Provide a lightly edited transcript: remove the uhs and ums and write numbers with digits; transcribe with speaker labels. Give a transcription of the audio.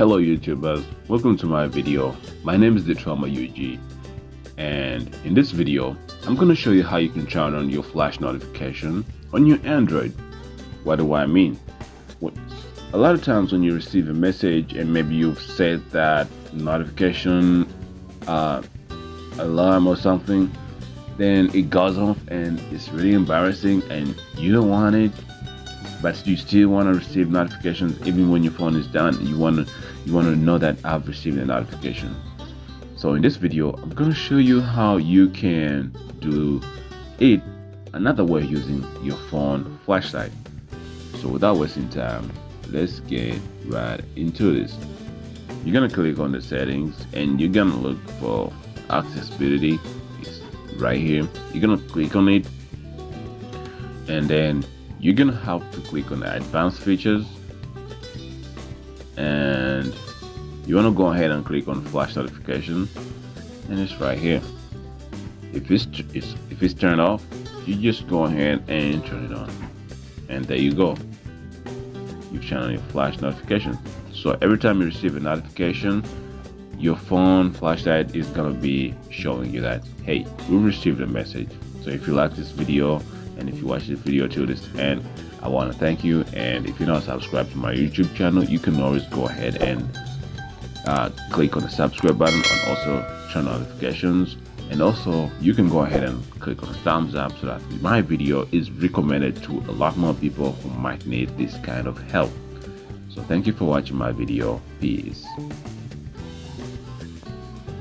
Speaker 1: Hello YouTubers, welcome to my video. My name is Detrauma UG, and in this video I'm going to show you how you can turn on your flash notification on your Android. What do I mean? A lot of times when you receive a message and maybe you've set that notification alarm or something, then it goes off and it's really embarrassing and you don't want it, but you still want to receive notifications even when your phone is done. You want to know that I've received a notification. So in this video I'm going to show you how you can do it another way using your phone flashlight. So without wasting time, let's get right into this. You're going to click on the settings and you're going to look for accessibility. It's right here. You're going to click on it, and then you're gonna have to click on the advanced features, and you want to go ahead and click on flash notification, and it's right here. If it's turned off, you just go ahead and turn it on, and there you go. You've turned on your flash notification. So every time you receive a notification, your phone flashlight is gonna be showing you that, hey, we received a message. So if you like this video, and if you watch this video till this end, I want to thank you. And if you're not subscribed to my YouTube channel, you can always go ahead and click on the subscribe button and also turn on notifications. And also you can go ahead and click on the thumbs up so that my video is recommended to a lot more people who might need this kind of help. So thank you for watching my video. Peace.